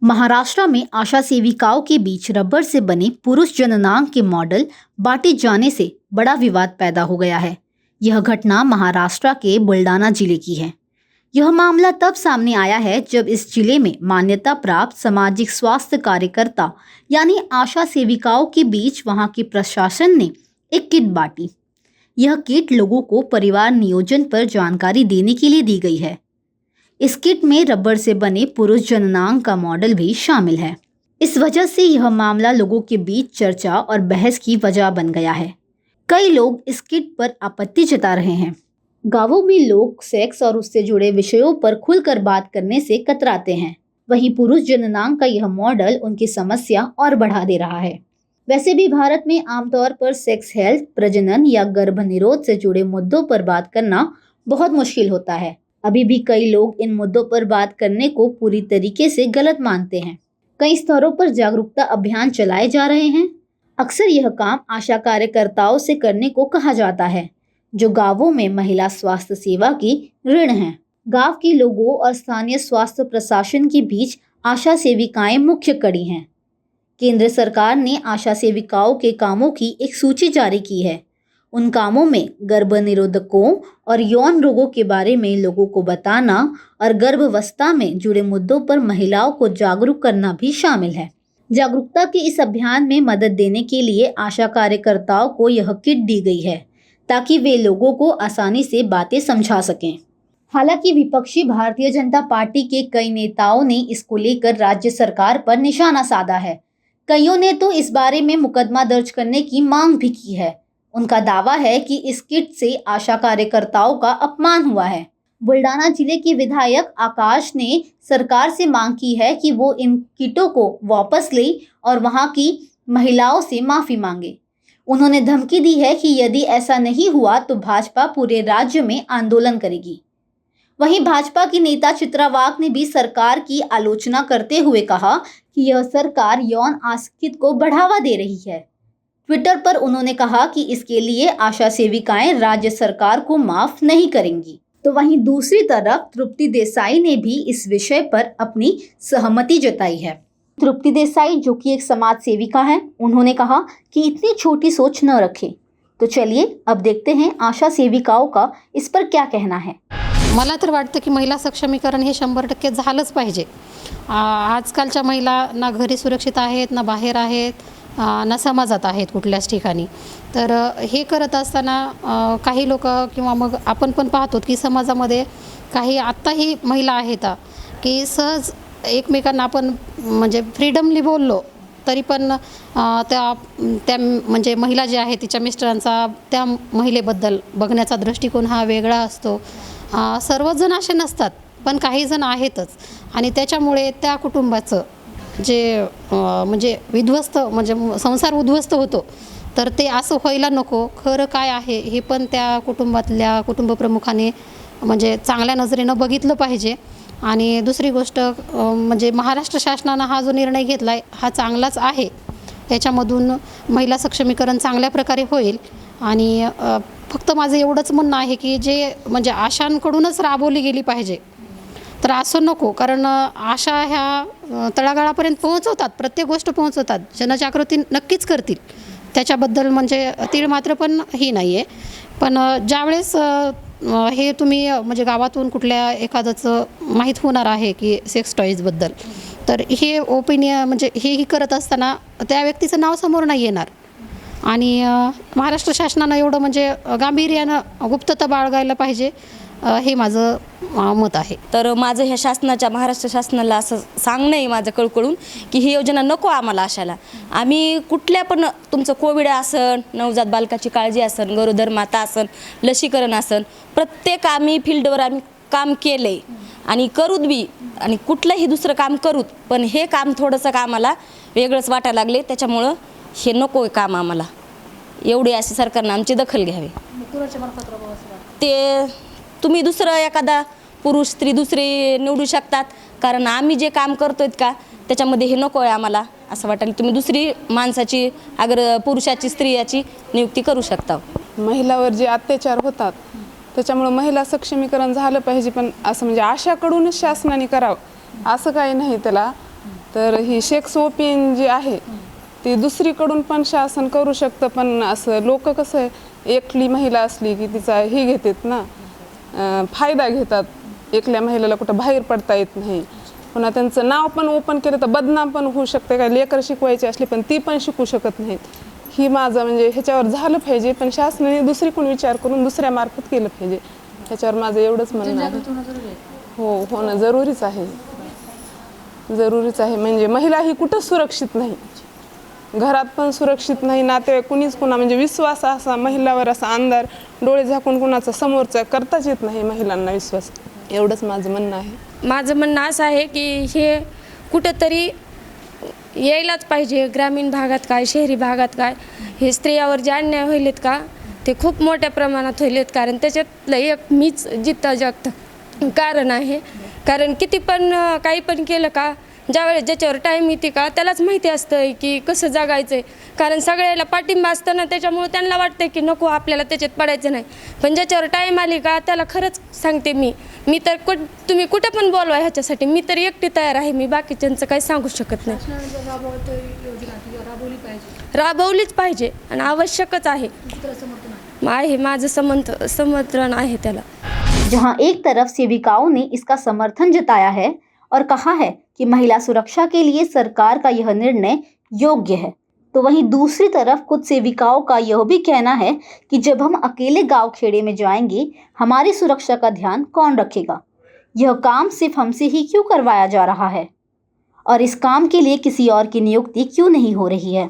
महाराष्ट्र में आशा सेविकाओं के beach rubber से बने पुरुष जननांग के मॉडल बांटे जाने से बड़ा विवाद पैदा हो गया है। यह घटना महाराष्ट्र के बुलढाना जिले की है। यह मामला तब सामने आया है जब इस जिले में मान्यता प्राप्त सामाजिक स्वास्थ्य कार्यकर्ता यानी आशा सेविकाओं के बीच वहां के प्रशासन ने एक किट बांटी। यह किट लोगों को परिवार नियोजन पर जानकारी देने के लिए दी गई है। इस किट में रबर से बने पुरुष जननांग का मॉडल भी शामिल है। इस वजह से यह मामला लोगों के बीच चर्चा और बहस की वजह बन गया है। कई लोग इस किट पर आपत्ति जता रहे हैं। गांवों में लोग सेक्स और उससे जुड़े विषयों पर खुलकर बात करने से कतराते हैं। वहीं पुरुष जननांग का यह मॉडल उनकी समस्या और बढ़ा दे रहा है। वैसे भी भारत में आमतौर पर सेक्स हेल्थ, प्रजनन या गर्भ निरोध से जुड़े मुद्दों पर बात करना बहुत मुश्किल होता है। अभी भी कई लोग इन मुद्दों पर बात करने को पूरी तरीके से गलत मानते हैं। कई स्तरों पर जागरूकता अभियान चलाए जा रहे हैं। अक्सर यह काम आशा कार्यकर्ताओं से करने को कहा जाता है, जो गांवों में महिला स्वास्थ्य सेवा की ऋण हैं। गांव के लोगों और स्थानीय स्वास्थ्य प्रशासन के बीच आशा सेविकाएं मुख्य कड़ी हैं। केंद्र सरकार ने आशा सेविकाओं के कामों की एक सूची जारी की है। उन कामों में गर्भ निरोधकों और यौन रोगों के बारे में लोगों को बताना और गर्भावस्था में जुड़े मुद्दों पर महिलाओं को जागरूक करना भी शामिल है। जागरूकता के इस अभियान में मदद देने के लिए आशा कार्यकर्ताओं को यह किट दी गई है, ताकि वे लोगों को आसानी से बातें समझा सकें। हालांकि विपक्षी भारतीय जनता पार्टी के कई नेताओं ने इसको लेकर राज्य सरकार पर निशाना साधा है। कईयों ने तो इस बारे में मुकदमा दर्ज करने की मांग भी की है। उनका दावा है कि इस किट से आशा कार्यकर्ताओं का अपमान हुआ है। बुलढाना जिले के विधायक आकाश ने सरकार से मांग की है कि वो इन किटों को वापस ले और वहां की महिलाओं से माफी मांगे। उन्होंने धमकी दी है कि यदि ऐसा नहीं हुआ तो भाजपा पूरे राज्य में आंदोलन करेगी। वहीं भाजपा की नेता चित्रा वाघ ने भी सरकार की आलोचना करते हुए कहा कि यह सरकार यौन आसक्ति को बढ़ावा दे रही है। ट्विटर पर उन्होंने कहा कि इसके लिए आशा सेविकाएं राज्य सरकार को माफ नहीं करेंगी। तो वहीं दूसरी तरफ तृप्ति देसाई ने भी इस विषय पर अपनी सहमति जताई है। तृप्ति देसाई, जो कि एक समाज सेविका है, उन्होंने कहा कि इतनी छोटी सोच न रखें। तो चलिए अब देखते हैं आशा सेविकाओं का इस पर क्या कहना है। मला तर वाटतं की महिला सक्षमीकरण हे 100% झालंच पाहिजे। आजकालच्या महिला ना घरी सुरक्षित आहेत, ना बाहेर आहेत, ना समाजात आहेत कुठल्याच ठिकाणी। तर हे करत असताना काही लोक किंवा मग आपण पण पाहतो की समाजामध्ये काही आत्ताही महिला आहेत की सहज एकमेकांना आपण म्हणजे फ्रीडमली बोललो तरी पण त्या म्हणजे महिला जी आहे तिच्या मिस्टरांचा त्या महिलेबद्दल बघण्याचा दृष्टिकोन हा वेगळा असतो। सर्वच जण असे नसतात, पण काही जण आहेतच आणि त्याच्यामुळे त्या कुटुंबाचं जे म्हणजे विध्वस्त म्हणजे संसार उद्ध्वस्त होतो। तर ते असं व्हायला नको। खरं काय आहे हे पण त्या कुटुंबातल्या कुटुंबप्रमुखाने म्हणजे चांगल्या नजरेनं बघितलं पाहिजे। आणि दुसरी गोष्ट म्हणजे महाराष्ट्र शासनानं हा जो निर्णय घेतला आहे हा चांगलाच आहे। याच्यामधून महिला सक्षमीकरण चांगल्या प्रकारे होईल। आणि फक्त माझं एवढंच म्हणणं आहे की जे म्हणजे आशांकडूनच राबवली गेली पाहिजे, तर असं नको। कारण आशा ह्या तळागाळापर्यंत पोहोचवतात, प्रत्येक गोष्ट पोहोचवतात, जनजागृती नक्कीच करतील, त्याच्याबद्दल म्हणजे तीळ मात्र पण ही नाही आहे। पण ज्यावेळेस हे तुम्ही म्हणजे गावातून कुठल्या एखादंचं माहीत होणार आहे की सेक्स टॉईजबद्दल, तर हे ओपिनियन म्हणजे हेही करत असताना त्या व्यक्तीचं नाव समोर नाही येणार। आणि महाराष्ट्र शासनानं एवढं म्हणजे गांभीर्यानं गुप्तता बाळगायला पाहिजे, हे माझं मत आहे। तर माझं ह्या शासनाच्या महाराष्ट्र शासनाला असं सांगणं आहे माझं कळकळून की ही योजना नको आम्हाला आशाला। आम्ही कुठल्या पण तुमचं कोविड असन, नवजात बालकाची काळजी असन, गरोदर माता असन, लसीकरण असन, प्रत्येक आम्ही फील्डवर आम्ही काम केलंय आणि करूत बी आणि कुठलंही दुसरं काम करूत, पण हे काम थोडंसं का आम्हाला वेगळंच वाटायला लागले। त्याच्यामुळं हे नको आहे काम आम्हाला। एवढी अशी सरकारनं आमची दखल घ्यावी। ते तुम्ही दुसरं एखादा पुरुष स्त्री दुसरी निवडू शकतात, कारण आम्ही जे काम करतोय का त्याच्यामध्ये हे नको आहे आम्हाला असं वाटलं। तुम्ही दुसरी माणसाची अगर पुरुषाची स्त्रियाची नियुक्ती करू शकता। महिलावर जे अत्याचार होतात त्याच्यामुळे महिला सक्षमीकरण झालं पाहिजे, पण असं म्हणजे आशाकडूनच शासनाने करावं असं काही नाही। त्याला तर ही सेक्स ओपिनियन जी आहे ती दुसरीकडून पण शासन करू शकतं, पण असं लोक कसं आहे, एकली महिला असली की तिचा ही घेतात ना, फायदा घेतात. एकल्या महिलेला कुठं बाहेर पडता येत नाही, पुन्हा त्यांचं नाव पण ओपन केलं तर बदनाम पण होऊ शकते. काय लेकर शिकवायची असली पण ती पण शिकू शकत नाहीत. ही माझं म्हणजे ह्याच्यावर झालं पाहिजे, पण शासनाने दुसरीकडून विचार करून दुसऱ्या मार्फत केलं पाहिजे. ह्याच्यावर माझं एवढंच म्हणणं आहे. हो, होणं जरुरीच आहे, जरुरीच आहे. म्हणजे महिला ही कुठंच सुरक्षित नाही, घरात पण सुरक्षित नाही, नाते कुणीच कुणा म्हणजे विश्वास असा महिलावर असा अंधार डोळे झाकून कुणाचा समोरचा करताच येत नाही महिलांना विश्वास. एवढंच माझं म्हणणं आहे. माझं म्हणणं असं आहे की हे कुठंतरी यायलाच पाहिजे. ग्रामीण भागात काय, शहरी भागात काय, हे स्त्रियावर जे अन्याय होईलेत का ते खूप मोठ्या प्रमाणात होईलेत. कारण त्याच्यातलं एक मीच जित्ता जागतं कारण आहे. कारण किती पण काही पण केलं का, ज्यावेळेस ज्याच्यावर टाईम येते का त्यालाच माहिती असतं की कसं जगायचं आहे. कारण सगळ्याला पाठिंबा असताना त्याच्यामुळे त्यांना वाटतं की नको आपल्याला त्याच्यात पडायचं नाही. पण ज्याच्यावर टाईम आली का त्याला खरंच सांगते मी तर तुम्ही कुठं पण बोलवा ह्याच्यासाठी, मी तर एकटी तयार आहे. मी बाकीच्यांचं काही सांगू शकत नाही. राबवलीच पाहिजे आणि आवश्यकच आहे. माझं समर्थन आहे त्याला. जहां एक तरफ सेविकाओं ने इसका समर्थन जताया है और कहा है कि महिला सुरक्षा के लिए सरकार का यह निर्णय योग्य है, तो वहीं दूसरी तरफ कुछ सेविकाओं का यह भी कहना है कि जब हम अकेले गांव खेड़े में जाएंगे, हमारी सुरक्षा का ध्यान कौन रखेगा? यह काम सिर्फ हमसे ही क्यों करवाया जा रहा है और इस काम के लिए किसी और की नियुक्ति क्यों नहीं हो रही है?